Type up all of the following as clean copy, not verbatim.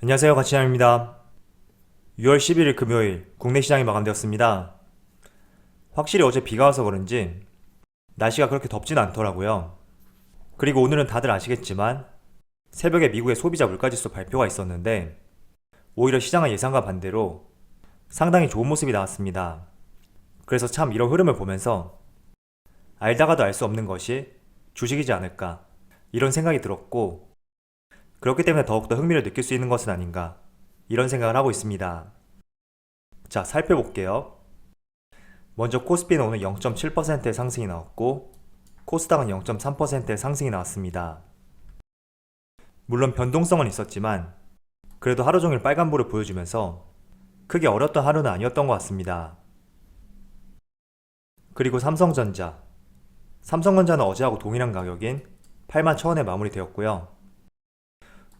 안녕하세요, 가치장입니다. 6월 11일 금요일 국내 시장이 마감되었습니다. 확실히 어제 비가 와서 그런지 날씨가 그렇게 덥진 않더라고요. 그리고 오늘은 다들 아시겠지만 새벽에 미국의 소비자 물가지수 발표가 있었는데 오히려 시장의 예상과 반대로 상당히 좋은 모습이 나왔습니다. 그래서 참 이런 흐름을 보면서 알다가도 알 수 없는 것이 주식이지 않을까 이런 생각이 들었고, 그렇기 때문에 더욱더 흥미를 느낄 수 있는 것은 아닌가 이런 생각을 하고 있습니다. 자, 살펴볼게요. 먼저 코스피는 오늘 0.7%의 상승이 나왔고 코스닥은 0.3%의 상승이 나왔습니다. 물론 변동성은 있었지만 그래도 하루 종일 빨간불을 보여주면서 크게 어렵던 하루는 아니었던 것 같습니다. 그리고 삼성전자는 어제하고 동일한 가격인 81,000원에 마무리되었고요.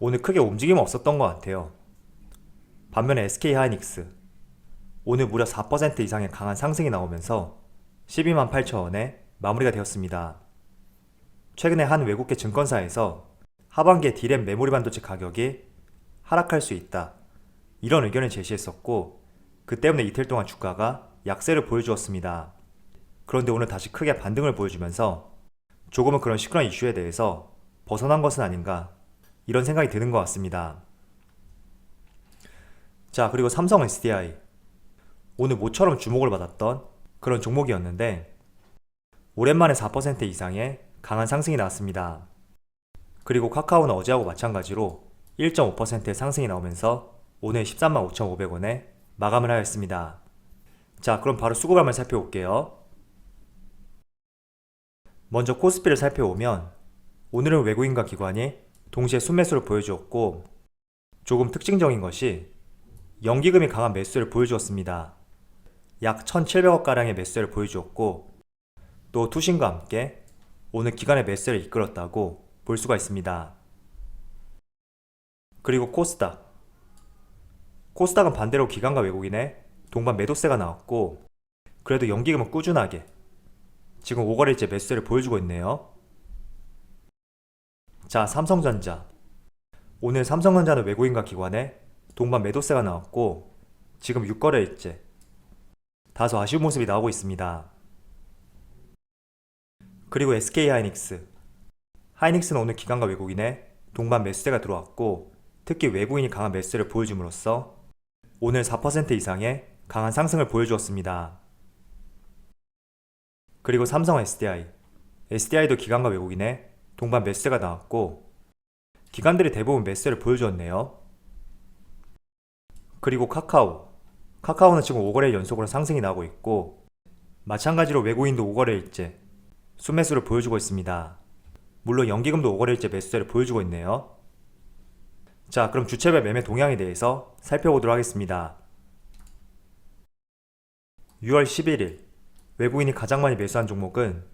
오늘 크게 움직임은 없었던 것 같아요. 반면에 SK하이닉스 오늘 무려 4% 이상의 강한 상승이 나오면서 128,000원에 마무리가 되었습니다. 최근에 한 외국계 증권사에서 하반기에 D램 메모리 반도체 가격이 하락할 수 있다 이런 의견을 제시했었고, 그 때문에 이틀 동안 주가가 약세를 보여주었습니다. 그런데 오늘 다시 크게 반등을 보여주면서 조금은 그런 시끄러운 이슈에 대해서 벗어난 것은 아닌가 이런 생각이 드는 것 같습니다. 자, 그리고 삼성 SDI 오늘 모처럼 주목을 받았던 그런 종목이었는데 오랜만에 4% 이상의 강한 상승이 나왔습니다. 그리고 카카오는 어제하고 마찬가지로 1.5%의 상승이 나오면서 오늘 135,500원에 마감을 하였습니다. 자, 그럼 바로 수급함을 살펴볼게요. 먼저 코스피를 살펴보면 오늘은 외국인과 기관이 동시에 순매수를 보여주었고, 조금 특징적인 것이 연기금이 강한 매수를 보여주었습니다. 약 1,700억가량의 매수를 보여주었고, 또 투신과 함께 오늘 기관의 매수를 이끌었다고 볼 수가 있습니다. 그리고 코스닥은 반대로 기관과 외국인의 동반 매도세가 나왔고, 그래도 연기금은 꾸준하게 지금 5거래일째 매수세를 보여주고 있네요. 자, 삼성전자 오늘 삼성전자는 외국인과 기관의 동반 매도세가 나왔고 지금 6거래일째 다소 아쉬운 모습이 나오고 있습니다. 그리고 하이닉스는 오늘 기관과 외국인의 동반 매수세가 들어왔고 특히 외국인이 강한 매수세를 보여줌으로써 오늘 4% 이상의 강한 상승을 보여주었습니다. 그리고 삼성 SDI도 기관과 외국인의 동반 매수세가 나왔고 기관들이 대부분 매수세를 보여주었네요. 그리고 카카오는 지금 5거래일 연속으로 상승이 나오고 있고 마찬가지로 외국인도 5거래일째 순매수를 보여주고 있습니다. 물론 연기금도 5거래일째 매수세를 보여주고 있네요. 자, 그럼 주체별 매매 동향에 대해서 살펴보도록 하겠습니다. 6월 11일 외국인이 가장 많이 매수한 종목은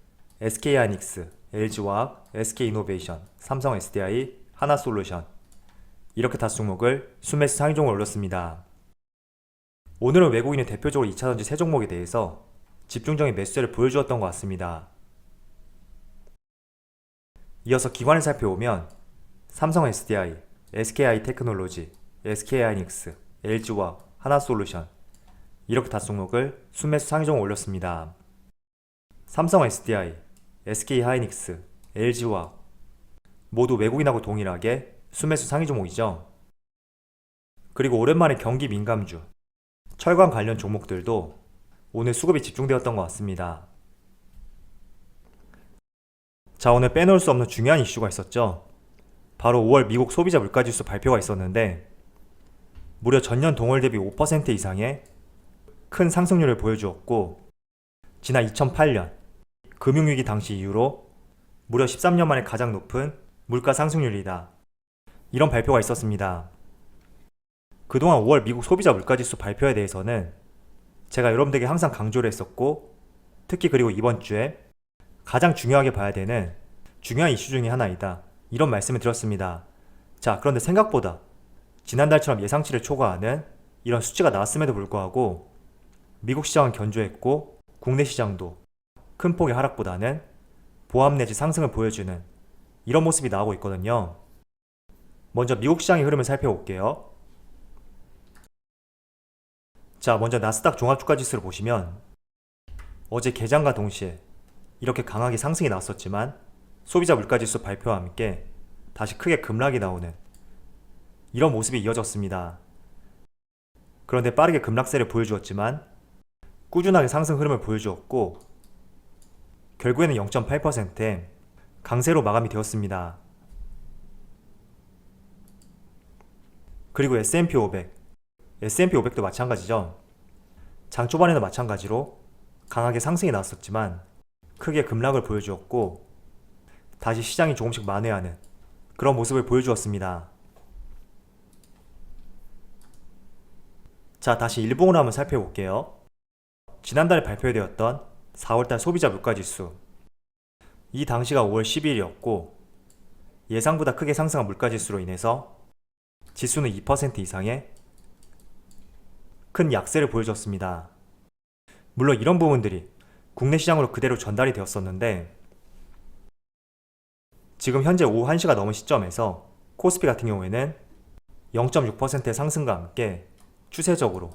SK하이닉스, LG화학, SK이노베이션, 삼성 SDI, 하나솔루션 이렇게 다섯 종목을 순매수 상위종을 올렸습니다. 오늘은 외국인이 대표적으로 2차전지 세 종목에 대해서 집중적인 매수세를 보여주었던 것 같습니다. 이어서 기관을 살펴보면 삼성 SDI, SK하이테크놀로지, SK하이닉스, LG화학, 하나솔루션 이렇게 다섯 종목을 순매수 상위종을 올렸습니다. 삼성 SDI, SK하이닉스, LG화학 모두 외국인하고 동일하게 순매수 상위 종목이죠. 그리고 오랜만에 경기 민감주, 철강 관련 종목들도 오늘 수급이 집중되었던 것 같습니다. 자, 오늘 빼놓을 수 없는 중요한 이슈가 있었죠. 바로 5월 미국 소비자 물가지수 발표가 있었는데 무려 전년 동월 대비 5% 이상의 큰 상승률을 보여주었고 지난 2008년 금융위기 당시 이후로 무려 13년 만에 가장 높은 물가 상승률이다 이런 발표가 있었습니다. 그동안 5월 미국 소비자 물가지수 발표에 대해서는 제가 여러분들에게 항상 강조를 했었고 특히 그리고 이번 주에 가장 중요하게 봐야 되는 중요한 이슈 중에 하나이다 이런 말씀을 드렸습니다. 자, 그런데 생각보다 지난달처럼 예상치를 초과하는 이런 수치가 나왔음에도 불구하고 미국 시장은 견조했고 국내 시장도 큰 폭의 하락보다는 보합 내지 상승을 보여주는 이런 모습이 나오고 있거든요. 먼저 미국 시장의 흐름을 살펴볼게요. 자, 먼저 나스닥 종합주가지수를 보시면 어제 개장과 동시에 이렇게 강하게 상승이 나왔었지만 소비자 물가지수 발표와 함께 다시 크게 급락이 나오는 이런 모습이 이어졌습니다. 그런데 빠르게 급락세를 보여주었지만 꾸준하게 상승 흐름을 보여주었고 결국에는 0.8%의 강세로 마감이 되었습니다. 그리고 S&P 500, S&P 500도 마찬가지죠. 장 초반에도 마찬가지로 강하게 상승이 나왔었지만 크게 급락을 보여주었고 다시 시장이 조금씩 만회하는 그런 모습을 보여주었습니다. 자, 다시 일봉으로 한번 살펴볼게요. 지난달에 발표되었던 4월달 소비자 물가지수, 이 당시가 5월 12일이었고 예상보다 크게 상승한 물가지수로 인해서 지수는 2% 이상의 큰 약세를 보여줬습니다. 물론 이런 부분들이 국내 시장으로 그대로 전달이 되었었는데 지금 현재 오후 1시가 넘은 시점에서 코스피 같은 경우에는 0.6%의 상승과 함께 추세적으로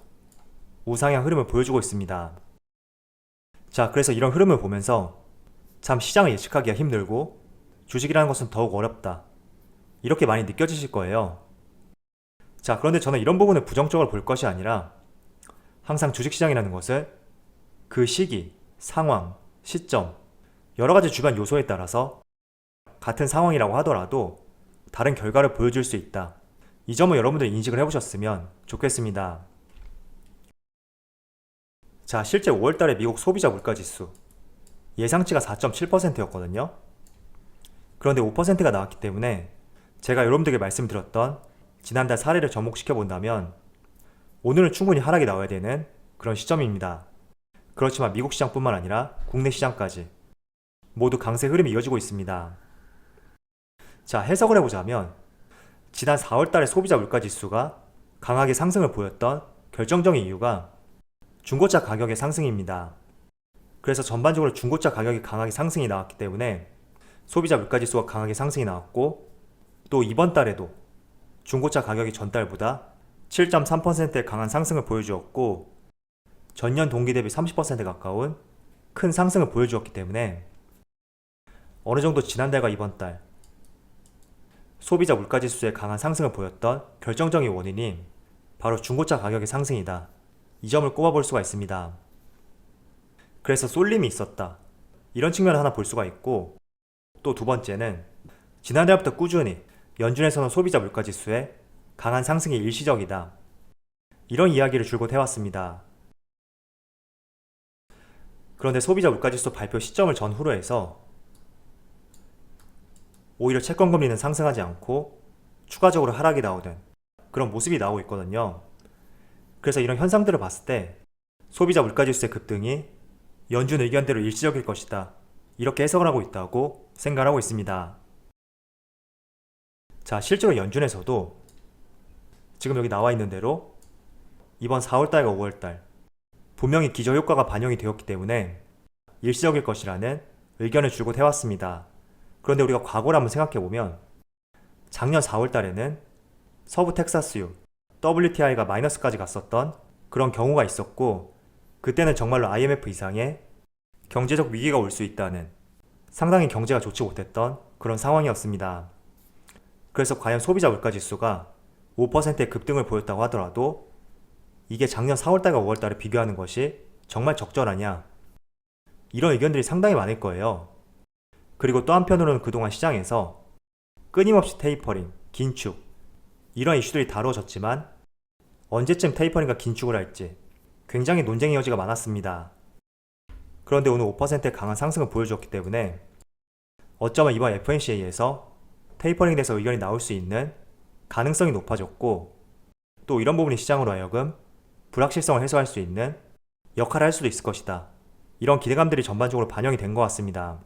우상향 흐름을 보여주고 있습니다. 자, 그래서 이런 흐름을 보면서 참 시장을 예측하기가 힘들고 주식이라는 것은 더욱 어렵다, 이렇게 많이 느껴지실 거예요. 자, 그런데 저는 이런 부분을 부정적으로 볼 것이 아니라 항상 주식시장이라는 것을 그 시기, 상황, 시점, 여러가지 주변 요소에 따라서 같은 상황이라고 하더라도 다른 결과를 보여줄 수 있다, 이 점을 여러분들이 인식을 해보셨으면 좋겠습니다. 자, 실제 5월달에 미국 소비자 물가지수 예상치가 4.7%였거든요. 그런데 5%가 나왔기 때문에 제가 여러분들에게 말씀드렸던 지난달 사례를 접목시켜 본다면 오늘은 충분히 하락이 나와야 되는 그런 시점입니다. 그렇지만 미국 시장뿐만 아니라 국내 시장까지 모두 강세 흐름이 이어지고 있습니다. 자, 해석을 해보자면 지난 4월달에 소비자 물가지수가 강하게 상승을 보였던 결정적인 이유가 중고차 가격의 상승입니다. 그래서 전반적으로 중고차 가격이 강하게 상승이 나왔기 때문에 소비자 물가지수가 강하게 상승이 나왔고 또 이번 달에도 중고차 가격이 전달보다 7.3%의 강한 상승을 보여주었고 전년 동기 대비 30% 가까운 큰 상승을 보여주었기 때문에 어느 정도 지난달과 이번 달 소비자 물가지수의 강한 상승을 보였던 결정적인 원인이 바로 중고차 가격의 상승이다, 이 점을 꼽아볼 수가 있습니다. 그래서 쏠림이 있었다, 이런 측면을 하나 볼 수가 있고 또 두 번째는 지난달부터 꾸준히 연준에서는 소비자 물가지수의 강한 상승이 일시적이다, 이런 이야기를 줄곧 해왔습니다. 그런데 소비자 물가지수 발표 시점을 전후로 해서 오히려 채권금리는 상승하지 않고 추가적으로 하락이 나오는 그런 모습이 나오고 있거든요. 그래서 이런 현상들을 봤을 때 소비자 물가지수의 급등이 연준 의견대로 일시적일 것이다, 이렇게 해석을 하고 있다고 생각하고 있습니다. 자, 실제로 연준에서도 지금 여기 나와 있는 대로 이번 4월달과 5월달 분명히 기저효과가 반영이 되었기 때문에 일시적일 것이라는 의견을 줄곧 해왔습니다. 그런데 우리가 과거를 한번 생각해보면 작년 4월달에는 서부 텍사스유 WTI가 마이너스까지 갔었던 그런 경우가 있었고 그때는 정말로 IMF 이상의 경제적 위기가 올 수 있다는, 상당히 경제가 좋지 못했던 그런 상황이었습니다. 그래서 과연 소비자 물가지수가 5%의 급등을 보였다고 하더라도 이게 작년 4월달과 5월달을 비교하는 것이 정말 적절하냐, 이런 의견들이 상당히 많을 거예요. 그리고 또 한편으로는 그동안 시장에서 끊임없이 테이퍼링, 긴축, 이런 이슈들이 다뤄졌지만 언제쯤 테이퍼링과 긴축을 할지 굉장히 논쟁의 여지가 많았습니다. 그런데 오늘 5%의 강한 상승을 보여주었기 때문에 어쩌면 이번 FOMC에서 테이퍼링에 대해서 의견이 나올 수 있는 가능성이 높아졌고 또 이런 부분이 시장으로 하여금 불확실성을 해소할 수 있는 역할을 할 수도 있을 것이다, 이런 기대감들이 전반적으로 반영이 된 것 같습니다.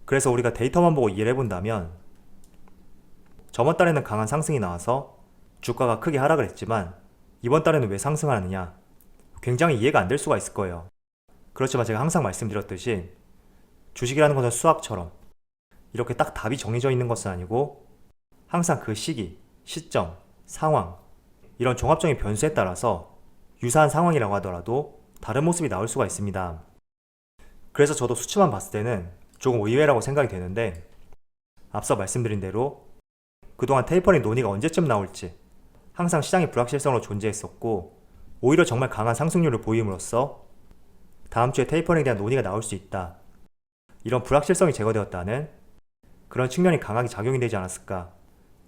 그래서 우리가 데이터만 보고 이해를 해본다면 저번 달에는 강한 상승이 나와서 주가가 크게 하락을 했지만 이번 달에는 왜 상승하느냐, 굉장히 이해가 안 될 수가 있을 거예요. 그렇지만 제가 항상 말씀드렸듯이 주식이라는 것은 수학처럼 이렇게 딱 답이 정해져 있는 것은 아니고 항상 그 시기, 시점, 상황, 이런 종합적인 변수에 따라서 유사한 상황이라고 하더라도 다른 모습이 나올 수가 있습니다. 그래서 저도 수치만 봤을 때는 조금 의외라고 생각이 되는데, 앞서 말씀드린 대로 그동안 테이퍼링 논의가 언제쯤 나올지 항상 시장의 불확실성으로 존재했었고, 오히려 정말 강한 상승률을 보임으로써 다음 주에 테이퍼링에 대한 논의가 나올 수 있다, 이런 불확실성이 제거되었다는 그런 측면이 강하게 작용이 되지 않았을까,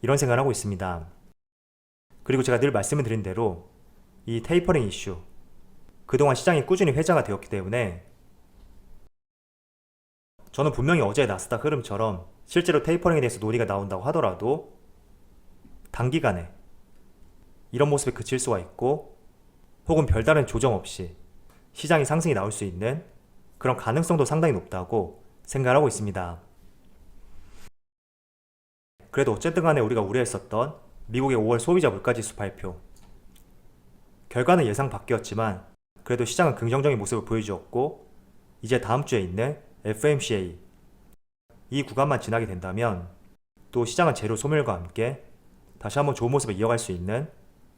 이런 생각을 하고 있습니다. 그리고 제가 늘 말씀을 드린 대로 이 테이퍼링 이슈, 그동안 시장이 꾸준히 회자가 되었기 때문에 저는 분명히 어제 나스닥 흐름처럼 실제로 테이퍼링에 대해서 논의가 나온다고 하더라도 단기간에 이런 모습에 그칠 수가 있고, 혹은 별다른 조정 없이 시장이 상승이 나올 수 있는 그런 가능성도 상당히 높다고 생각을 하고 있습니다. 그래도 어쨌든 간에 우리가 우려했었던 미국의 5월 소비자 물가지수 발표, 결과는 예상 밖이었지만 그래도 시장은 긍정적인 모습을 보여주었고, 이제 다음 주에 있는 FOMC 이 구간만 지나게 된다면 또 시장은 재료 소멸과 함께 다시 한번 좋은 모습을 이어갈 수 있는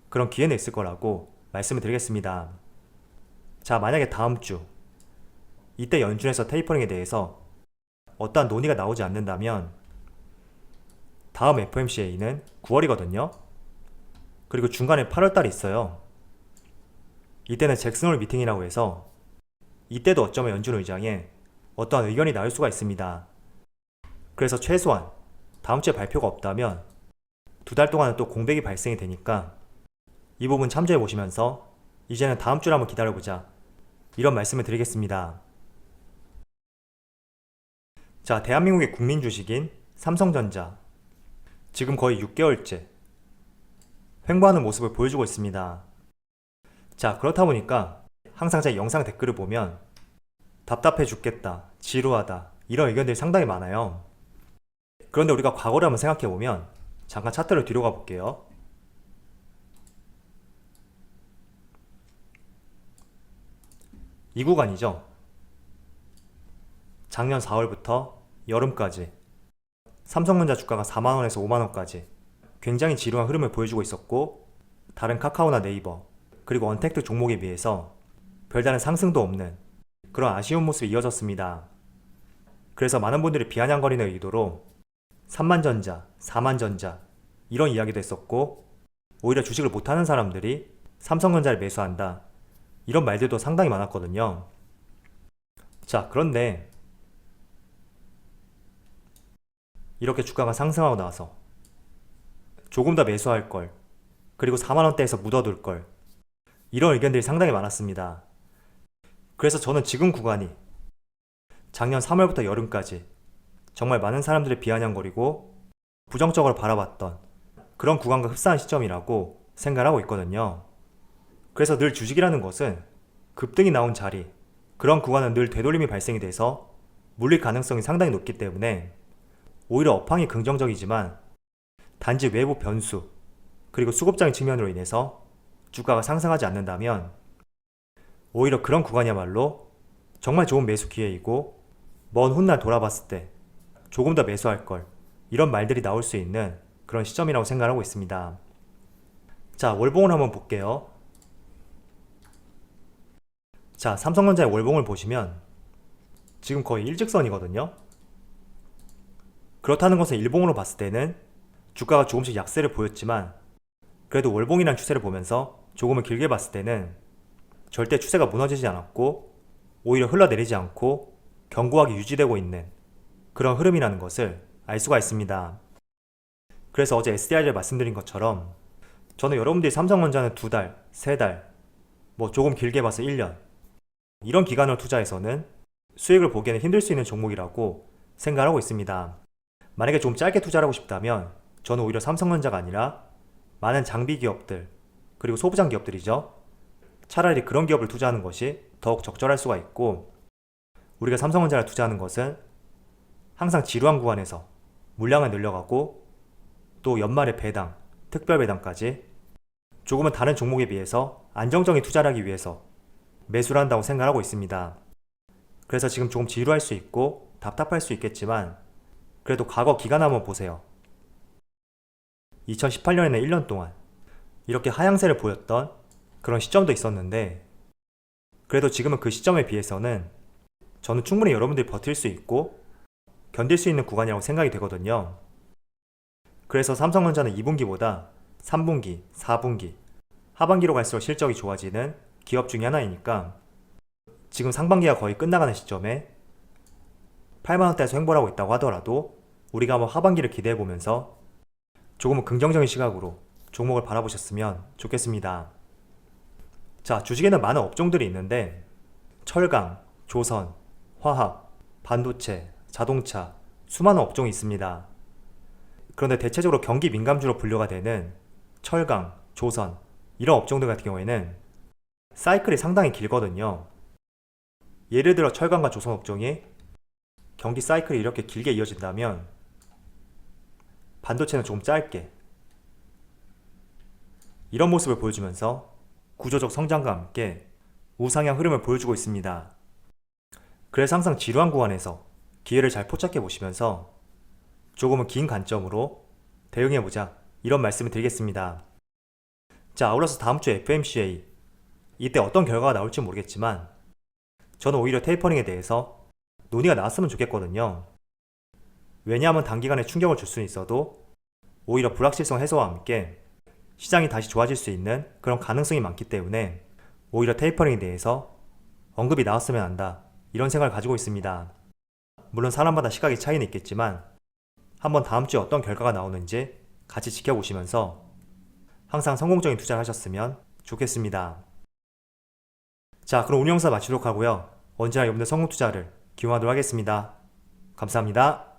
그런 기회는 있을 거라고 말씀을 드리겠습니다. 자, 만약에 다음 주 이때 연준에서 테이퍼링에 대해서 어떠한 논의가 나오지 않는다면 다음 FOMC는 9월이거든요. 그리고 중간에 8월달이 있어요. 이때는 잭슨홀 미팅이라고 해서 이때도 어쩌면 연준 의장에 어떠한 의견이 나올 수가 있습니다. 그래서 최소한 다음 주에 발표가 없다면 2달 동안은 또 공백이 발생이 되니까 이 부분 참조해 보시면서 이제는 다음 주를 한번 기다려보자, 이런 말씀을 드리겠습니다. 자, 대한민국의 국민 주식인 삼성전자, 지금 거의 6개월째 횡보하는 모습을 보여주고 있습니다. 자, 그렇다 보니까 항상 제 영상 댓글을 보면 답답해 죽겠다, 지루하다, 이런 의견들이 상당히 많아요. 그런데 우리가 과거를 한번 생각해보면, 잠깐 차트를 뒤로 가볼게요. 이 구간이죠. 작년 4월부터 여름까지 삼성전자 주가가 4만원에서 5만원까지 굉장히 지루한 흐름을 보여주고 있었고, 다른 카카오나 네이버 그리고 언택트 종목에 비해서 별다른 상승도 없는 그런 아쉬운 모습이 이어졌습니다. 그래서 많은 분들이 비아냥거리는 의도로 3만전자, 4만전자 이런 이야기도 했었고, 오히려 주식을 못하는 사람들이 삼성전자를 매수한다, 이런 말들도 상당히 많았거든요. 자, 그런데 이렇게 주가가 상승하고 나서 조금 더 매수할 걸, 그리고 4만원대에서 묻어둘 걸, 이런 의견들이 상당히 많았습니다. 그래서 저는 지금 구간이 작년 3월부터 여름까지 정말 많은 사람들이 비아냥거리고 부정적으로 바라봤던 그런 구간과 흡사한 시점이라고 생각을 하고 있거든요. 그래서 늘 주식이라는 것은 급등이 나온 자리, 그런 구간은 늘 되돌림이 발생이 돼서 물릴 가능성이 상당히 높기 때문에 오히려 업황이 긍정적이지만 단지 외부 변수 그리고 수급적인 측면으로 인해서 주가가 상승하지 않는다면 오히려 그런 구간이야말로 정말 좋은 매수 기회이고, 먼 훗날 돌아봤을 때 조금 더 매수할 걸, 이런 말들이 나올 수 있는 그런 시점이라고 생각하고 있습니다. 자, 월봉을 한번 볼게요. 자, 삼성전자의 월봉을 보시면 지금 거의 일직선이거든요. 그렇다는 것은 일봉으로 봤을 때는 주가가 조금씩 약세를 보였지만, 그래도 월봉이란 추세를 보면서 조금은 길게 봤을 때는 절대 추세가 무너지지 않았고 오히려 흘러내리지 않고 견고하게 유지되고 있는 그런 흐름이라는 것을 알 수가 있습니다. 그래서 어제 SDI를 말씀드린 것처럼 저는 여러분들이 삼성전자는 2달, 3달, 뭐 조금 길게 봐서 1년, 이런 기간을 투자해서는 수익을 보기에는 힘들 수 있는 종목이라고 생각하고 있습니다. 만약에 좀 짧게 투자를 하고 싶다면 저는 오히려 삼성전자가 아니라 많은 장비 기업들 그리고 소부장 기업들이죠. 차라리 그런 기업을 투자하는 것이 더욱 적절할 수가 있고, 우리가 삼성전자를 투자하는 것은 항상 지루한 구간에서 물량을 늘려가고 또 연말에 배당, 특별 배당까지 조금은 다른 종목에 비해서 안정적인 투자를 하기 위해서 매수를 한다고 생각하고 있습니다. 그래서 지금 조금 지루할 수 있고 답답할 수 있겠지만 그래도 과거 기간 한번 보세요. 2018년에는 1년 동안 이렇게 하향세를 보였던 그런 시점도 있었는데, 그래도 지금은 그 시점에 비해서는 저는 충분히 여러분들이 버틸 수 있고 견딜 수 있는 구간이라고 생각이 되거든요. 그래서 삼성전자는 2분기보다 3분기, 4분기, 하반기로 갈수록 실적이 좋아지는 기업 중에 하나이니까 지금 상반기가 거의 끝나가는 시점에 8만원대에서 횡보하고 있다고 하더라도 우리가 한번 하반기를 기대해보면서 조금은 긍정적인 시각으로 종목을 바라보셨으면 좋겠습니다. 자, 주식에는 많은 업종들이 있는데 철강, 조선, 화학, 반도체, 자동차, 수많은 업종이 있습니다. 그런데 대체적으로 경기 민감주로 분류가 되는 철강, 조선 이런 업종들 같은 경우에는 사이클이 상당히 길거든요. 예를 들어 철강과 조선 업종이 경기 사이클이 이렇게 길게 이어진다면 반도체는 조금 짧게 이런 모습을 보여주면서 구조적 성장과 함께 우상향 흐름을 보여주고 있습니다. 그래서 항상 지루한 구간에서 기회를 잘 포착해 보시면서 조금은 긴 관점으로 대응해보자 이런 말씀을 드리겠습니다. 자, 아울러서 다음주 FMCA 이때 어떤 결과가 나올지 모르겠지만 저는 오히려 테이퍼링에 대해서 논의가 나왔으면 좋겠거든요. 왜냐하면 단기간에 충격을 줄 수는 있어도 오히려 불확실성 해소와 함께 시장이 다시 좋아질 수 있는 그런 가능성이 많기 때문에 오히려 테이퍼링에 대해서 언급이 나왔으면 한다 이런 생각을 가지고 있습니다. 물론 사람마다 시각의 차이는 있겠지만 한번 다음 주에 어떤 결과가 나오는지 같이 지켜보시면서 항상 성공적인 투자를 하셨으면 좋겠습니다. 자, 그럼 오늘 영상 마치도록 하고요. 언제나 여러분들 성공 투자를 기원하도록 하겠습니다. 감사합니다.